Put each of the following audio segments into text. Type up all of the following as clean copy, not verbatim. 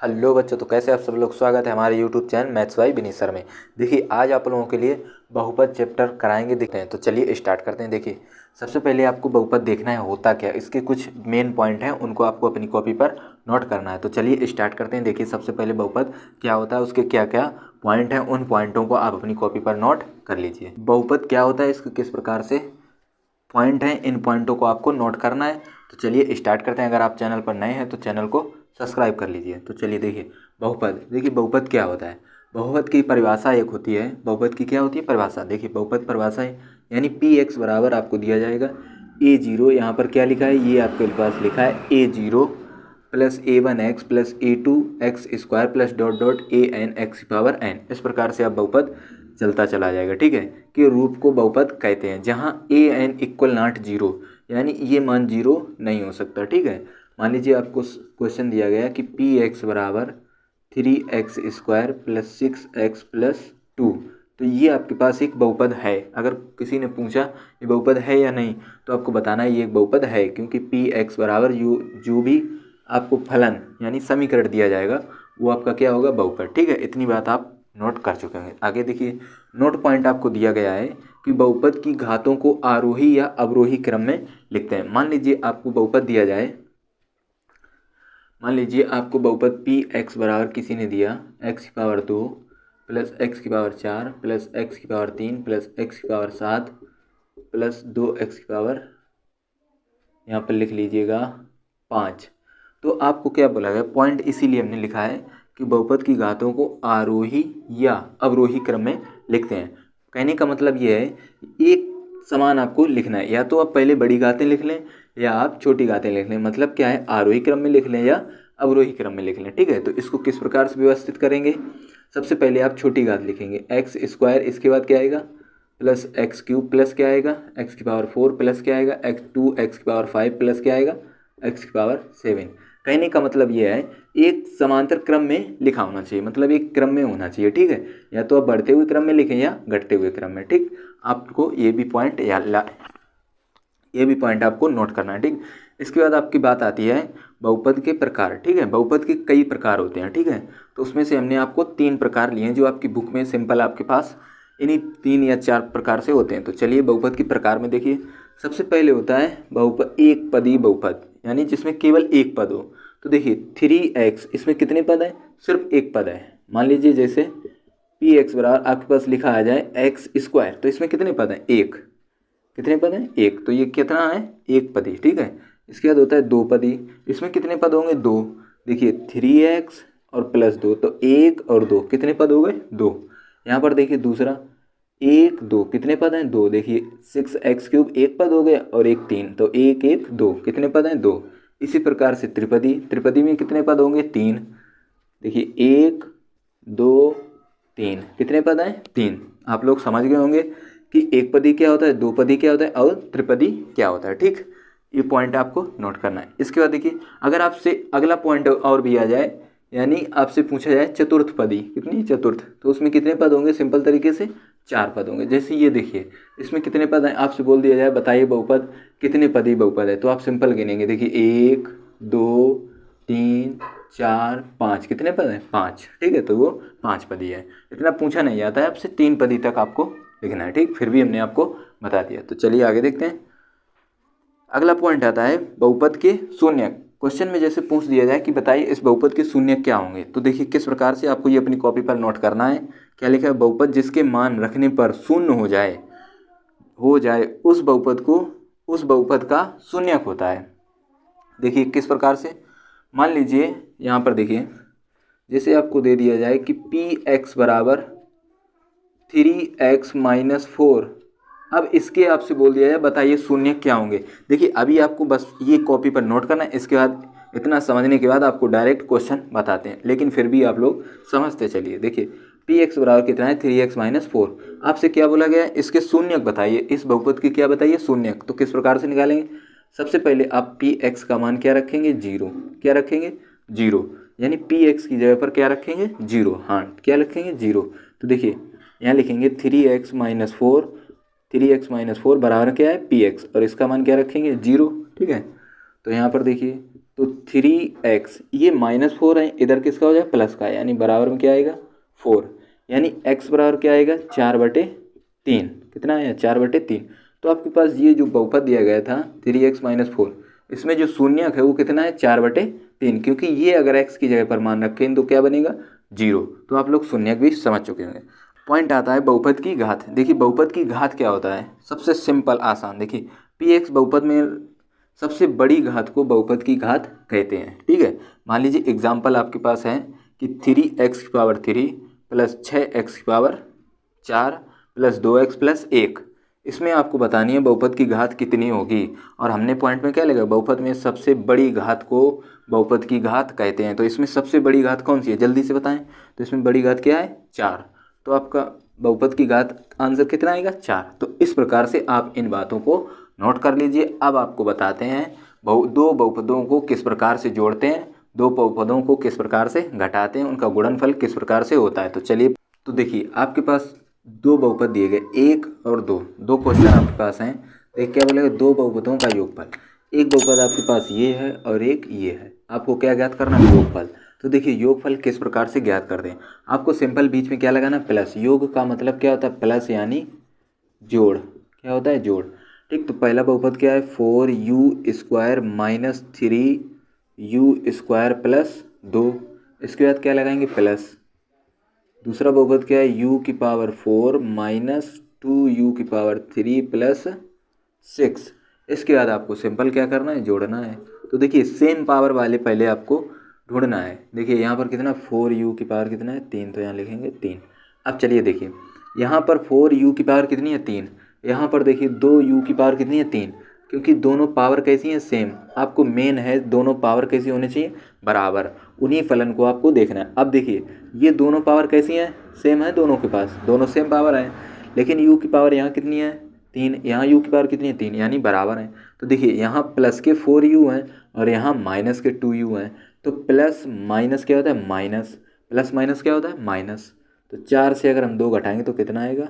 Hello बच्चों, तो कैसे आप सब लोग। स्वागत है हमारे YouTube channel maths by Vineet sir में। देखिए आज आप लोगों के लिए बहुपद चैप्टर कराएंगे दिखते हैं। तो चलिए स्टार्ट करते हैं। देखिए सबसे पहले आपको बहुपद देखना है होता क्या, इसके कुछ मेन पॉइंट हैं, उनको आपको अपनी कॉपी पर नोट करना है। तो चलिए स्टार्ट करते हैं। देखिए सबसे पहले बहुपद क्या होता है, उसके क्या क्या पॉइंट हैं, उन पॉइंटों को आप अपनी कॉपी पर नोट कर लीजिए। बहुपद क्या होता है, इसके किस प्रकार से पॉइंट हैं, इन पॉइंटों को आपको नोट करना है। तो चलिए स्टार्ट करते हैं। अगर आप चैनल पर नए हैं तो चैनल को सब्सक्राइब कर लीजिए। तो चलिए देखिए बहुपद, देखिए बहुपद क्या होता है। बहुपद की परिभाषा एक होती है, बहुपद की क्या होती है परिभाषा। देखिए बहुपद परिभाषा है यानी पी एक्स बराबर आपको दिया जाएगा ए जीरो, यहाँ पर क्या लिखा है, ये आपके पास लिखा है a zero plus a one x plus a two x square plus dot dot a n x power n. इस प्रकार से आप बहुपद चलता चला जाएगा। ठीक है, कि रूप को बहुपद कहते हैं जहाँ A N equal not zero, यानी ये मान जीरो नहीं हो सकता। ठीक है, मान लीजिए आपको क्वेश्चन दिया गया कि पी एक्स बराबर 3x² प्लस 6x प्लस 2, तो ये आपके पास एक बहुपद है। अगर किसी ने पूछा ये बहुपद है या नहीं, तो आपको बताना है ये एक बहुपद है, क्योंकि पी एक्स बराबर जो भी आपको फलन यानी समीकरण दिया जाएगा वो आपका क्या होगा, बहुपद। ठीक है, इतनी बात आप नोट कर चुके हैं। आगे देखिए नोट पॉइंट आपको दिया गया है कि बहुपद की घातों को आरोही या अवरोही क्रम में लिखते हैं। मान लीजिए आपको बहुपद दिया जाए, मान लीजिए आपको बहुपद पी एक्स बराबर किसी ने दिया एक्स की पावर 2 प्लस एक्स की पावर 4 प्लस एक्स की पावर 3 प्लस एक्स की पावर 7 प्लस 2x की पावर, यहाँ पर लिख लीजिएगा 5। तो आपको क्या बोला गया, पॉइंट इसीलिए हमने लिखा है कि बहुपद की घातों को आरोही या अवरोही क्रम में लिखते हैं। कहने का मतलब ये है एक समान आपको लिखना है, या तो आप पहले बड़ी घातें लिख लें या आप छोटी घातें लिख लें। मतलब क्या है, आरोही क्रम में लिख लें या अवरोही क्रम में लिख लें। ठीक है, तो इसको किस प्रकार से व्यवस्थित करेंगे। सबसे पहले आप छोटी घात लिखेंगे एक्स स्क्वायर, इसके बाद क्या आएगा प्लस एक्स क्यूब प्लस क्या आएगा एक्स की पावर 4 प्लस क्या आएगा एक्स 2x की पावर 5 प्लस क्या आएगा एक्स की पावर 7। कहने का मतलब ये है एक समांतर क्रम में लिखा होना चाहिए, मतलब एक क्रम में होना चाहिए। ठीक है, या तो आप बढ़ते हुए क्रम में लिखें या घटते हुए क्रम में। ठीक, आपको ये भी पॉइंट आपको नोट करना है। ठीक, इसके बाद आपकी बात आती है बहुपद के प्रकार। ठीक है, बहुपद के कई प्रकार होते हैं। ठीक है, तो उसमें से हमने आपको 3 प्रकार लिए हैं जो आपकी बुक में सिंपल आपके पास इन्हीं 3 या 4 प्रकार से होते हैं। तो चलिए बहुपद के प्रकार में देखिए सबसे पहले होता है बहुपद एक पदी बहुपद, यानी जिसमें केवल एक पद हो। तो देखिए 3x, इसमें कितने पद हैं, सिर्फ एक पद है। मान लीजिए जैसे पी एक्स बराबर आपके पास लिखा आ जाए एक्स स्क्वायर, तो इसमें कितने पद हैं, एक। कितने पद हैं, एक। तो ये कितना है, एक पदी। ठीक है, इसके बाद होता है दो पदी, इसमें कितने पद होंगे, दो। देखिए 3x और प्लस 2, तो एक और दो कितने पद हो गए, दो। यहाँ पर देखिए दूसरा एक दो कितने पद हैं, दो। देखिए 6x³ एक पद हो गया और एक 3, तो एक एक दो कितने पद हैं, दो। इसी प्रकार से त्रिपदी, त्रिपदी में कितने पद होंगे, 3। देखिए 1 2 3 कितने पद हैं, 3। आप लोग समझ गए होंगे कि एक पदी क्या होता है, दो पदी क्या होता है और त्रिपदी क्या होता है। ठीक, ये पॉइंट आपको नोट करना है। इसके बाद देखिए अगर आपसे अगला पॉइंट और भी आ जाए, यानी आपसे पूछा जाए चतुर्थ पदी, कितनी, चतुर्थ, तो उसमें कितने पद होंगे, सिंपल तरीके से 4 पद होंगे। जैसे ये देखिए इसमें कितने पद हैं, आपसे बोल दिया जाए बताइए बहुपद कितने पदी बहुपद है, तो आप सिंपल गिनेंगे। देखिए 1 2 3 4 5 कितने पद हैं, 5। ठीक है, तो वो 5 पदी है। इतना पूछा नहीं जाता है आपसे, 3 पदी तक आपको लिखना है। ठीक, फिर भी हमने आपको बता दिया। तो चलिए आगे देखते हैं। अगला पॉइंट आता है बहुपद के शून्य। क्वेश्चन में जैसे पूछ दिया जाए कि बताइए इस बहुपद के शून्य क्या होंगे, तो देखिए किस प्रकार से आपको ये अपनी कॉपी पर नोट करना है। क्या लिखा है, बहुपद जिसके मान रखने पर शून्य हो जाए उस बहुपद का शून्यक होता है। देखिए किस प्रकार से, मान लीजिए यहाँ पर देखिए जैसे आपको दे दिया जाए कि पी एक्स बराबर 3x-4, अब इसके आपसे बोल दिया जाए बताइए शून्य क्या होंगे। देखिए अभी आपको बस ये कॉपी पर नोट करना है, इसके बाद इतना समझने के बाद आपको डायरेक्ट क्वेश्चन बताते हैं, लेकिन फिर भी आप लोग समझते चलिए। देखिए पी एक्स बराबर कितना है, 3x-4। आपसे क्या बोला गया है, इसके शून्यक बताइए, इस बहुपद की क्या बताइए, शून्यक। तो किस प्रकार से निकालेंगे, सबसे पहले आप पी एक्स का मान क्या रखेंगे, 0। क्या रखेंगे, 0, यानी पी एक्स की जगह पर क्या रखेंगे, 0। हाँ, क्या रखेंगे, 0। तो देखिए यहाँ लिखेंगे 3x-4 बराबर क्या है, पी एक्स, और इसका मान क्या रखेंगे, 0। ठीक है, तो यहाँ पर देखिए तो 3x ये -4 है, इधर किसका हो जाएगा प्लस का, यानी बराबर में क्या आएगा 4, यानी x बराबर क्या आएगा 4/3। कितना आया 4/3। तो आपके पास ये जो बहुपद दिया गया था 3x - 4, इसमें जो शून्यक है वो कितना है 4/3, क्योंकि ये अगर x की जगह पर मान रखें तो क्या बनेगा 0। तो आप लोग शून्यक भी समझ चुके होंगे। पॉइंट आता है बहुपद की घात। देखिए बहुपद की घात क्या होता है, सबसे सिंपल आसान। देखिए px बहुपद में सबसे बड़ी घात को बहुपद की घात कहते हैं, ठीक है। मान लीजिए एग्जाम्पल आपके पास है कि 3x³ plus 6x4 plus 2x plus 1, इसमें आपको बतानी है बहुपद की घात कितनी होगी। और हमने पॉइंट में क्या लिखा, बहुपद में सबसे बड़ी घात को बहुपद की घात कहते हैं। तो इसमें सबसे बड़ी घात कौन सी है, जल्दी से बताएं। तो इसमें बड़ी घात क्या है 4, तो आपका बहुपद की घात आंसर कितना आएगा 4। तो इस प्रकार से आप इन बातों को नोट कर लीजिए। अब आपको बताते हैं दो बहुपदों को किस प्रकार से जोड़ते हैं, दो बहुपदों को किस प्रकार से घटाते हैं, उनका गुणनफल किस प्रकार से होता है। तो चलिए, तो देखिए आपके पास दो बहुपद दिए गए 1 और 2, दो क्वेश्चन आपके पास हैं। एक क्या बोलेगा, दो बहुपदों का योगफल। एक बहुपद आपके पास ये है और एक ये है, आपको क्या ज्ञात करना है योगफल। तो देखिए योगफल किस प्रकार से ज्ञात कर दें, आपको सिंपल बीच में क्या लगाना प्लस। योग का मतलब क्या होता है प्लस, यानी जोड़। क्या होता है जोड़, ठीक। तो पहला बहुपद क्या है 4u² - 3u² प्लस 2, इसके बाद क्या लगाएंगे प्लस। दूसरा बहुपद क्या है u⁴ - 2u³ प्लस 6, इसके बाद आपको सिंपल क्या करना है जोड़ना है। तो देखिए सेम पावर वाले पहले आपको ढूंढना है। देखिए यहाँ पर कितना 4u की पावर कितना है 3, तो यहाँ लिखेंगे 3। अब चलिए देखिए यहाँ पर 4u की पावर कितनी है 3, यहाँ पर देखिए 2u की पावर कितनी है 3, क्योंकि दोनों पावर कैसी हैं सेम। आपको मेन है दोनों पावर कैसी होनी चाहिए बराबर, उन्हीं फलन को आपको देखना है। अब देखिए ये दोनों पावर कैसी हैं सेम है, दोनों के पास दोनों सेम पावर है, लेकिन u की पावर यहाँ कितनी है 3, यहाँ u की पावर कितनी है 3, यानी बराबर है। तो देखिए यहाँ प्लस के 4u हैं और यहाँ माइनस के 2u हैं, तो प्लस माइनस क्या होता है माइनस, प्लस माइनस क्या होता है माइनस। तो 4 से अगर हम 2 घटाएंगे तो कितना आएगा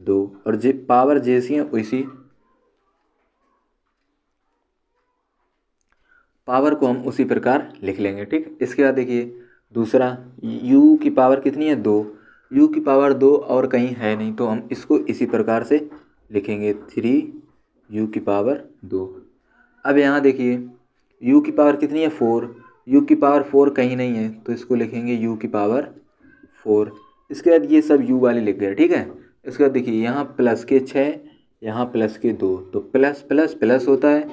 2, और पावर जैसी है वैसी पावर को हम उसी प्रकार लिख लेंगे, ठीक। इसके बाद देखिए दूसरा u की पावर कितनी है 2, u की पावर 2 और कहीं है नहीं, तो हम इसको इसी प्रकार से लिखेंगे 3u²2। अब यहाँ देखिए u की पावर कितनी है 4, u की पावर 4 कहीं नहीं है, तो इसको लिखेंगे u⁴। इसके बाद ये सब u वाले लिख गए, ठीक है। इसके बाद देखिए यहाँ प्लस के 6, यहाँ प्लस के 2, तो प्लस प्लस प्लस होता है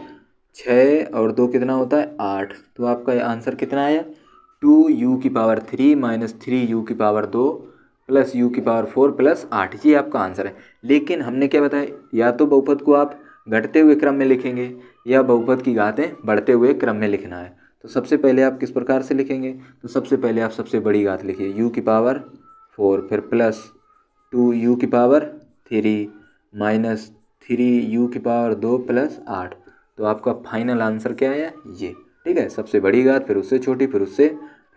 6 और 2 कितना होता है 8। तो आपका आंसर कितना आया 2u³ - 3u² plus u⁴ plus 8, ये आपका आंसर है। लेकिन हमने क्या बताया, या तो बहुपद को आप घटते हुए क्रम में लिखेंगे या बहुपद की घातें बढ़ते हुए क्रम में लिखना है। तो सबसे पहले आप किस प्रकार से लिखेंगे, तो सबसे पहले आप सबसे बड़ी घात लिखिए u⁴, फिर plus 2u⁴ minus 3u² plus 8। तो आपका फाइनल आंसर क्या है ये, ठीक है। सबसे बड़ी घात, फिर उससे छोटी, फिर उससे,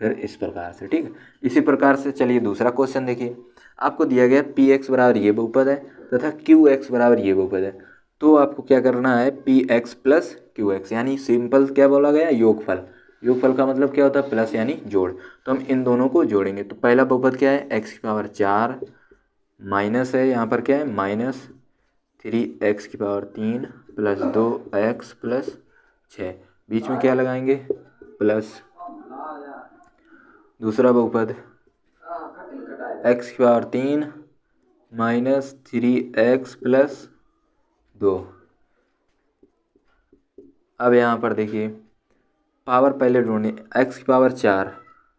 फिर इस प्रकार से, ठीक है। इसी प्रकार से चलिए दूसरा क्वेश्चन देखिए। आपको दिया गया px बराबर ये बहुपद है तथा qx बराबर ये बहुपद है। तो आपको क्या करना है px प्लस qx, यानी सिंपल क्या बोला गया योगफल। योगफल का मतलब क्या होता है प्लस यानी जोड़। तो हम इन दोनों को जोड़ेंगे। तो पहला बहुपद क्या है x⁴ माइनस है यहाँ पर क्या है minus 3x⁴ plus 2x plus 6, बीच में क्या लगाएंगे प्लस। दूसरा बहुपद x⁴ माइनस 3x प्लस 2। अब यहाँ पर देखिए पावर पहले ढूंढे x⁴,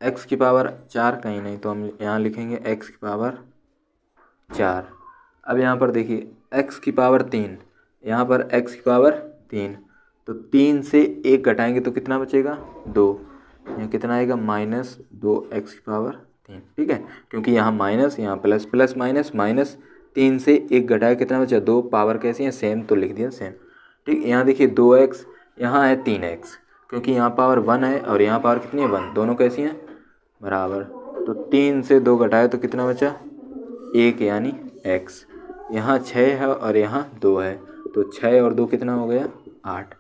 x⁴ कहीं नहीं, तो हम यहाँ लिखेंगे x⁴। अब यहाँ पर देखिए x⁴3, यहाँ पर x⁴3, तो 3 से 1 घटाएंगे तो कितना बचेगा 2, यहाँ कितना आएगा -2x⁴3, ठीक है। क्योंकि यहाँ माइनस यहाँ प्लस, प्लस माइनस माइनस, 3 से 1 घटाए कितना बचा 2, पावर कैसी है सेम, तो लिख दिया सेम, ठीक। यहाँ देखिए 2x, यहाँ है 3x, क्योंकि यहाँ पावर 1 है और यहाँ पावर कितनी है 1, दोनों कैसी हैं बराबर। तो 3 से 2 घटाए तो कितना बचा 1, यानी x। यहाँ 6 है और यहाँ 2 है, तो 6 और 2 कितना हो गया 8।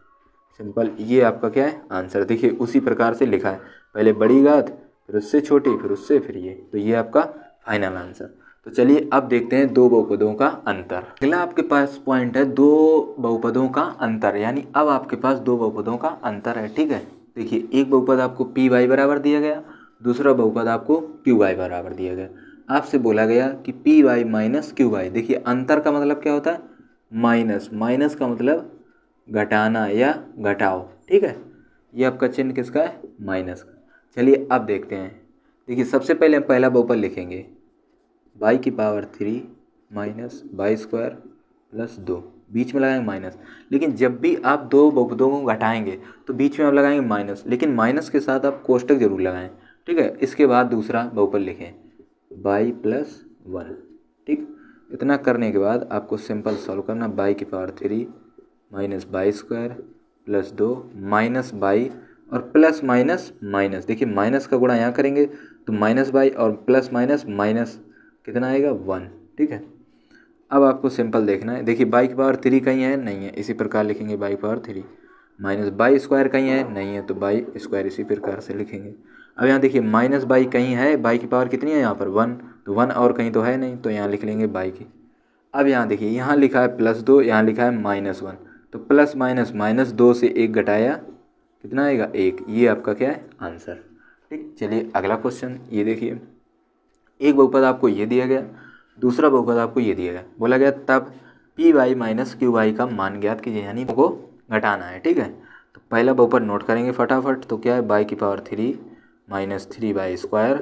सिंपल ये आपका क्या है आंसर। देखिए उसी प्रकार से लिखा है, पहले बड़ी घात फिर उससे छोटी फिर उससे फिर ये, तो ये आपका फाइनल आंसर। तो चलिए अब देखते हैं दो बहुपदों का अंतर। अगला आपके पास पॉइंट है दो बहुपदों का अंतर, यानी अब आपके पास दो बहुपदों का अंतर है। ठीक है, देखिए एक बहुपद आपको पी वाई बराबर दिया गया, दूसरा बहुपद आपको क्यू वाई बराबर दिया गया। आपसे बोला गया कि P Y minus Q Y. देखिए अंतर का मतलब क्या होता है माइनस, माइनस का मतलब घटाना या घटाओ। ठीक है, ये आपका चिन्ह किसका है माइनस का। चलिए अब देखते हैं। देखिए सबसे पहले हम पहला बहुपद लिखेंगे बाई की power 3 minus by square plus 2, बीच में लगाएंगे माइनस। लेकिन जब भी आप दो बहुपदों को घटाएंगे तो बीच में आप लगाएंगे माइनस, लेकिन माइनस के साथ आप कोष्टक जरूर लगाएं। ठीक है, इसके बाद दूसरा बहुपद लिखें बाई प्लस 1। ठीक, इतना करने के बाद आपको सिंपल सॉल्व करना, बाई की power 3 minus by square plus 2 minus by और प्लस माइनस माइनस। देखिए माइनस का गुणा यहाँ करेंगे तो माइनस बाई और प्लस माइनस माइनस कितना आएगा 1। ठीक है, अब आपको सिंपल देखना है। देखिए बाई की पावर 3 कहीं है नहीं है, इसी प्रकार लिखेंगे by power 3 minus by square कहीं है नहीं है तो बाई स्क्वायर इसी प्रकार से लिखेंगे। अब यहाँ देखिए माइनस बाई कहीं है, बाई की पावर कितनी है यहाँ पर 1, तो 1 और कहीं तो है नहीं तो यहाँ लिख लेंगे बाई की। अब यहाँ देखिए यहाँ लिखा है प्लस 2, यहाँ लिखा है माइनस 1, तो प्लस माइनस माइनस 2 से 1 घटाया कितना आएगा 1, ये आपका क्या है आंसर। ठीक, चलिए अगला क्वेश्चन ये देखिए। एक बहुपद आपको ये दिया गया, दूसरा बहुपद आपको ये दिया गया, बोला गया तब P Y minus Q Y का मान ज्ञात कीजिए, यानी को घटाना है। ठीक है, तो पहला बहुपद नोट करेंगे फटाफट। तो क्या है बाई की power 3 minus 3 by square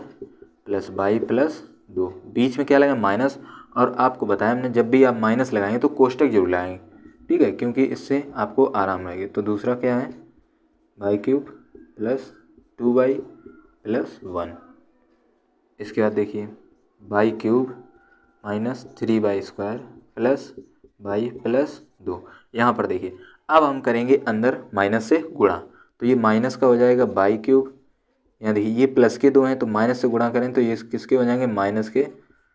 plus by plus 2, बीच में क्या लगा माइनस। और आपको बताया हमने जब भी आप माइनस लगाएंगे तो कोष्टक जरूर लगाएंगे। ठीक है, क्योंकि इससे आपको आराम रहेगी। तो दूसरा क्या है by cube plus 2 by plus 1। इसके बाद देखिए by cube minus 3 by square plus by plus 2। यहाँ पर देखिए अब हम करेंगे अंदर माइनस से गुणा, तो ये माइनस का हो जाएगा बाई क्यूब, यहाँ देखिए ये प्लस के 2 हैं तो माइनस से गुणा करें तो ये किसके हो जाएंगे माइनस के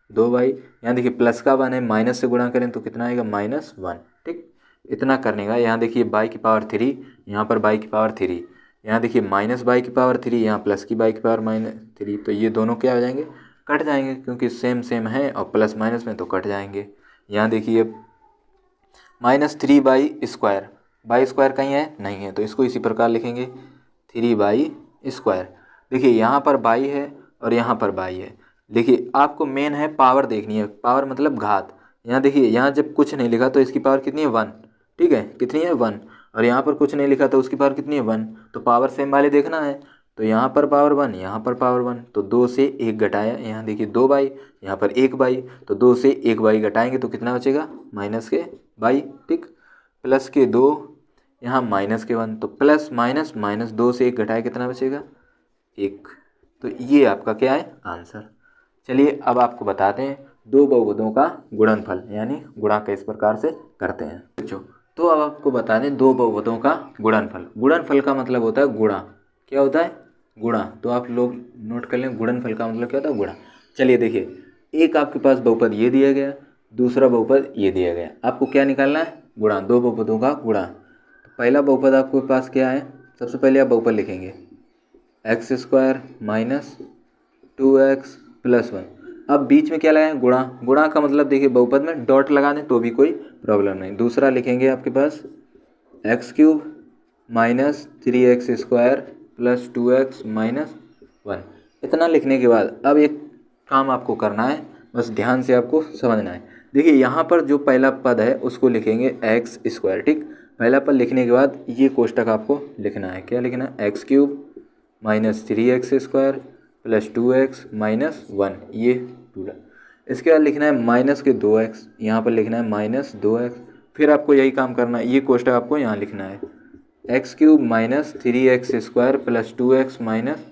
2 बाई। यहाँ देखिए प्लस का 1 है, माइनस से गुणा करें तो कितना आएगा -1। ठीक, इतना करने का। यहाँ देखिए बाई की पावर 3, यहाँ पर बाई की पावर 3, यहाँ देखिए माइनस बाई की पावर 3, यहाँ प्लस की बाई की पावर -3, तो ये दोनों क्या हो जाएंगे कट जाएंगे, क्योंकि सेम सेम है और प्लस माइनस में तो कट जाएंगे। यहाँ देखिए -3 बाई स्क्वायर, बाई स्क्वायर कहीं है नहीं है तो इसको इसी प्रकार लिखेंगे 3 बाई स्क्वायर। देखिए यहाँ पर बाई है और यहाँ पर बाई है। देखिए आपको मेन है पावर देखनी है, पावर मतलब घात। यहाँ देखिए यहाँ जब कुछ नहीं लिखा तो इसकी पावर कितनी है 1। ठीक है, कितनी है 1, और यहाँ पर कुछ नहीं लिखा तो उसकी पावर कितनी है 1, तो पावर सेम वाले देखना है। तो यहाँ पर पावर 1, यहाँ पर पावर 1, तो 2 से 1 घटाया, यहाँ देखिए 2 बाई, यहाँ पर 1 बाई, तो 2 से 1 बाई घटाएंगे तो कितना बचेगा माइनस के बाई। ठीक, प्लस के 2, यहाँ माइनस के 1, तो प्लस माइनस माइनस 2 से 1 घटाया कितना बचेगा 1। तो ये आपका क्या है आंसर। चलिए अब आपको बताते हैं दो बहुपदों का गुणनफल, यानी गुणा किस प्रकार से करते हैं बच्चों। तो अब आपको बता दें दो बहुपदों का गुणनफल। गुणनफल का मतलब होता है गुणा। क्या होता है गुणा, तो आप लोग नोट कर लें गुणनफल का मतलब क्या होता है गुणा। चलिए देखिए एक आपके पास बहुपद ये दिया गया, दूसरा बहुपद ये दिया गया, आपको क्या निकालना है गुणा, दो बहुपदों का गुणा। तो पहला बहुपद आपके पास क्या है, सबसे पहले आप बहुपद लिखेंगे x square minus 2x plus 1। अब बीच में क्या लगाएं गुणा, गुणा का मतलब देखिए बहुपद में डॉट लगा दें तो भी कोई प्रॉब्लम नहीं। दूसरा लिखेंगे आपके पास x cube minus 3x square plus 2x minus 1। इतना लिखने के बाद अब एक काम आपको करना है, बस ध्यान से आपको समझना है। देखिए यहाँ पर जो पहला पद है उसको लिखेंगे एक्स स्क्वायर। ठीक, पहला पद लिखने के बाद ये कोष्टक आपको लिखना है, क्या लिखना है x cube minus 3x square plus 2x minus 1, ये पूरा। इसके बाद लिखना है माइनस के 2x, यहाँ पर लिखना है माइनस 2x। फिर आपको यही काम करना है, ये कोष्टक आपको यहाँ लिखना है x cube minus 3x square plus 2x minus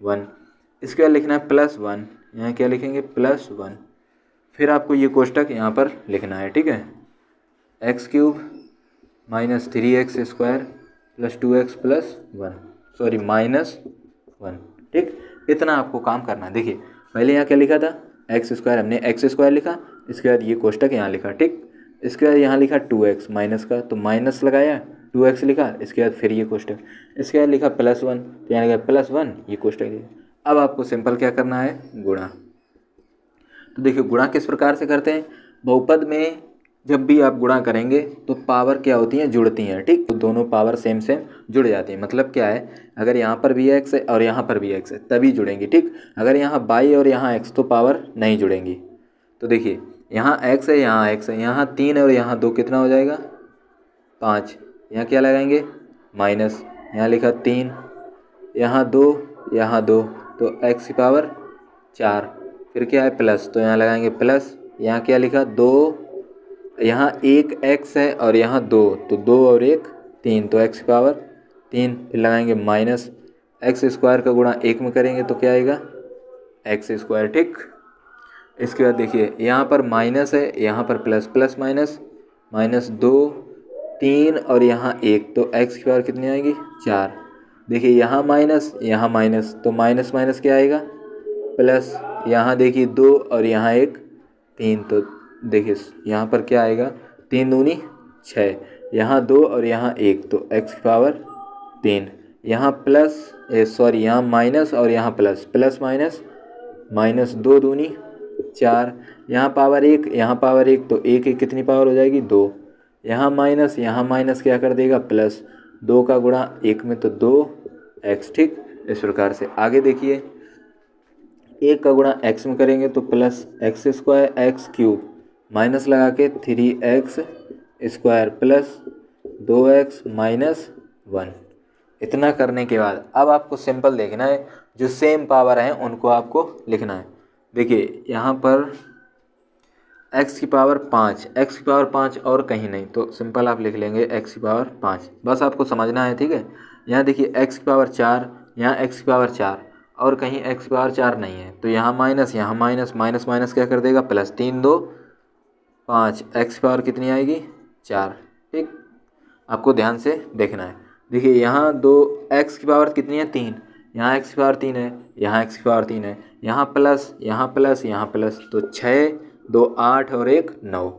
1। इसके बाद लिखना है प्लस 1, यहाँ क्या लिखेंगे प्लस 1। फिर आपको ये कोष्टक यहाँ पर लिखना है। ठीक है, x cube minus 3x square plus 2x plus 1, sorry minus 1। ठीक, इतना आपको काम करना है। देखिए पहले यहाँ क्या लिखा था एक्स स्क्वायर, हमने एक्स स्क्वायर लिखा, इसके बाद ये कोष्टक यहाँ लिखा। ठीक, इसके बाद यहाँ लिखा 2x माइनस का, तो माइनस लगाया 2x लिखा, इसके बाद फिर ये कोष्टक, इसके बाद लिखा +1, तो यहाँ लिखा +1, ये कोष्टक लिखा। अब आपको सिंपल क्या करना है, गुणा। तो देखिए गुणा किस प्रकार से करते हैं, बहुपद में जब भी आप गुणा करेंगे तो पावर क्या होती हैं, जुड़ती हैं, ठीक। तो दोनों पावर सेम सेम जुड़ जाती हैं। मतलब क्या है, अगर यहाँ पर भी x है और यहाँ पर भी x है तभी जुड़ेंगी, ठीक। अगर यहाँ y और यहाँ x तो पावर नहीं जुड़ेंगी। तो देखिए यहाँ x है, यहाँ x है, यहाँ 3 है और यहाँ 2, कितना हो जाएगा 5। यहाँ क्या लगाएंगे, माइनस, यहाँ लिखा 3, यहाँ 2, यहाँ 2, तो x की पावर 4, फिर क्या है प्लस, तो यहाँ लगाएंगे प्लस, यहाँ क्या लिखा 2, यहाँ 1 x है और यहाँ 2, तो 2 और 1 3, तो x की पावर 3, फिर लगाएंगे माइनस, एक्स स्क्वायर का गुणा 1 में करेंगे तो क्या आएगा एक्स स्क्वायर, ठीक। इसके बाद देखिए यहाँ पर माइनस है, यहाँ पर प्लस, प्लस माइनस, -2 3 और यहाँ 1, तो x की पावर कितनी आएगी 4। देखिए यहाँ माइनस, तो माइनस माइनस क्या आएगा प्लस, यहाँ देखिए 2 और यहाँ 1 3, तो देखिए यहाँ पर क्या आएगा 3 दूनी 6, यहाँ 2 और यहाँ 1, तो x की पावर 3, यहाँ प्लस यहाँ माइनस और यहाँ प्लस, प्लस माइनस, -2 दूनी 4, यहाँ पावर 1, यहाँ पावर 1, तो 1 1 कितनी पावर हो जाएगी 2, यहाँ माइनस क्या कर देगा प्लस, 2 का गुणा 1 में तो 2x, ठीक। इस प्रकार से आगे देखिए 1 का गुणा x में करेंगे तो plus x square x cube, minus लगा के 3x square plus 2x minus 1। इतना करने के बाद अब आपको सिंपल देखना है, जो सेम पावर हैं उनको आपको लिखना है। देखिए यहाँ पर x की पावर 5 और कहीं नहीं, तो सिंपल आप लिख लेंगे x की पावर 5, बस आपको समझना है, ठीक है। यहाँ देखिए x की पावर 4, यहाँ x की पावर 4 और कहीं x की पावर 4 नहीं है, तो यहाँ माइनस, माइनस क्या कर देगा प्लस, 3 2 5, x की पावर कितनी आएगी 4, ठीक। आपको ध्यान से देखना है। देखिए यहाँ 2 x की पावर कितनी है 3, यहाँ x की पावर 3 है, यहाँ x की पावर 3 है, यहाँ प्लस, यहाँ प्लस, तो 6 2 8 और 1 9,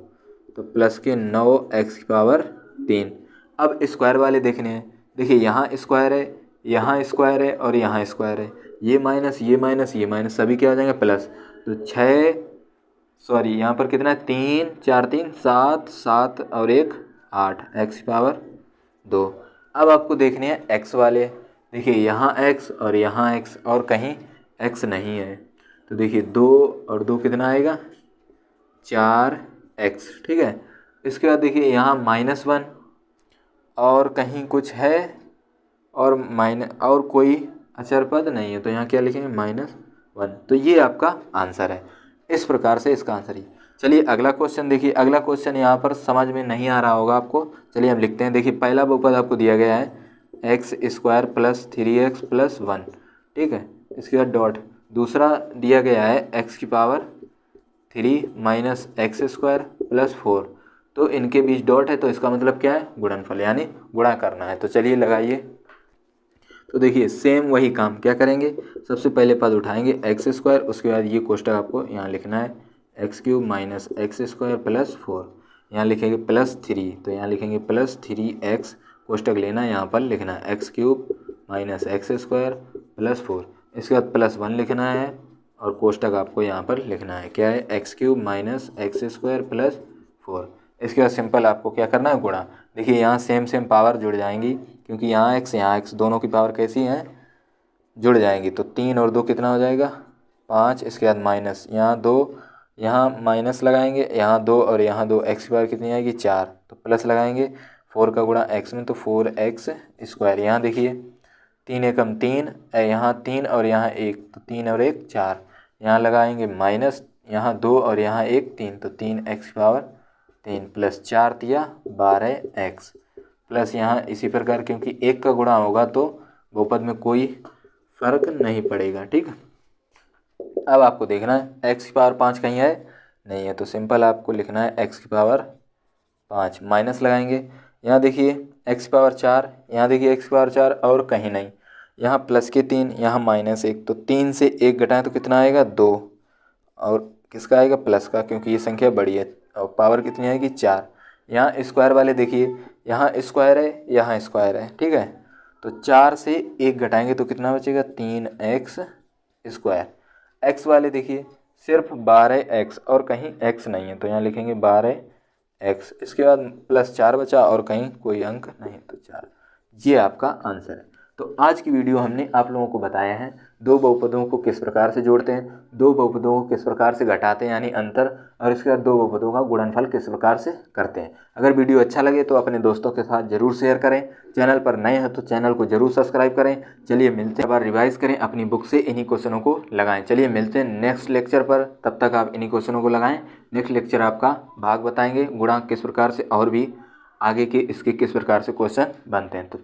तो प्लस के 9 x की पावर 3। अब स्क्वायर वाले देखने हैं। देखिए यहाँ स्क्वायर है, यहाँ स्क्वायर है और यहाँ स्क्वायर है, ये माइनस सभी क्या हो जाएंगे प्लस, तो 6 यहाँ पर कितना है 3 4 3 7 7 और 1 8, x की पावर 2। अब आपको देखने हैं x वाले। देखिए यहाँ x और यहाँ x और कहीं x नहीं है, तो देखिए 2 और 2 कितना आएगा 4x, ठीक है। इसके बाद देखिए यहाँ -1 और कहीं कुछ है और कोई अचर पद नहीं है, तो यहाँ क्या लिखेंगे -1, तो ये आपका आंसर है। इस प्रकार से इसका आंसर ही। चलिए अगला क्वेश्चन देखिए। अगला क्वेश्चन यहाँ पर समझ में नहीं आ रहा होगा आपको, चलिए हम लिखते हैं। देखिए पहला बहुपद आपको दिया गया है x square plus 3x plus 1, ठीक है। इसके बाद डॉट। दूसरा दिया गया है x की power 3 minus x square plus 4, तो इनके बीच डॉट है, तो इसका मतलब क्या है गुणनफल, यानी गुणा करना है। तो चलिए लगाइए। तो देखिए सेम वही काम क्या करेंगे, सबसे पहले पद उठाएंगे एक्स स्क्वायर, उसके बाद ये कोष्टक आपको यहाँ लिखना है x cube minus x square plus 4, यहाँ लिखेंगे प्लस 3, तो यहाँ लिखेंगे प्लस 3x, कोष्टक लेना है, यहाँ पर लिखना है x cube minus x square plus 4, इसके बाद प्लस 1 लिखना है और कोष्टक आपको यहाँ पर लिखना है क्या है x cube minus x square plus 4। इसके बाद सिंपल आपको क्या करना है गुणा। देखिए यहाँ सेम पावर जुड़ जाएंगी, क्योंकि यहाँ x दोनों की पावर कैसी हैं जुड़ जाएंगी, तो 3 और 2 कितना हो जाएगा 5। इसके बाद माइनस, यहाँ 2, यहाँ माइनस लगाएंगे, यहाँ 2 और यहाँ 2, x की पावर कितनी आएगी 4, तो प्लस लगाएंगे 4 का गुणा x में, तो 4x स्क्वायर। यहाँ देखिए 3 एकम 3, यहाँ 3 और यहाँ 1, तो 3 और 1 4, यहाँ लगाएंगे माइनस, यहाँ 2 और यहाँ 1 3, तो 3x की पावर 3 प्लस 4 दिया 12x, प्लस यहाँ इसी प्रकार, क्योंकि 1 का गुणा होगा तो बहुपद में कोई फर्क नहीं पड़ेगा, ठीक है। अब आपको देखना है x की पावर 5 कहीं है नहीं है, तो सिंपल आपको लिखना है x की पावर 5, माइनस लगाएंगे, यहाँ देखिए x की पावर 4, यहाँ देखिए x की पावर 4 और कहीं नहीं, यहाँ प्लस के 3, यहाँ -1, तो 3 से 1 घटाएं तो कितना आएगा 2, और किसका आएगा प्लस का, क्योंकि ये संख्या बड़ी है, और पावर कितनी आएगी 4, यहाँ स्क्वायर वाले देखिए, यहाँ स्क्वायर है, यहाँ स्क्वायर है, ठीक है। तो 4 से 1 घटाएंगे तो कितना बचेगा, 3x स्क्वायर। x वाले देखिए सिर्फ 12x और कहीं x नहीं है, तो यहाँ लिखेंगे 12x। इसके बाद प्लस 4 बचा और कहीं कोई अंक नहीं, तो 4। ये आपका आंसर है। तो आज की वीडियो हमने आप लोगों को बताया है दो बहुपदों को किस प्रकार से जोड़ते हैं, दो बहुपदों को किस प्रकार से घटाते हैं यानी अंतर, और इसके बाद दो बहुपदों का गुणनफल किस प्रकार से करते हैं। अगर वीडियो अच्छा लगे तो अपने दोस्तों के साथ ज़रूर शेयर करें। चैनल पर नए हैं तो चैनल को जरूर सब्सक्राइब करें। चलिए मिलते हैं, बार रिवाइज करें, अपनी बुक से इन्हीं क्वेश्चनों को लगाएं। चलिए मिलते हैं नेक्स्ट लेक्चर पर, तब तक आप इन्हीं क्वेश्चनों को लगाएं। नेक्स्ट लेक्चर आपका भाग बताएंगे, गुणांक किस प्रकार से, और भी आगे के इसके किस प्रकार से क्वेश्चन बनते हैं। तो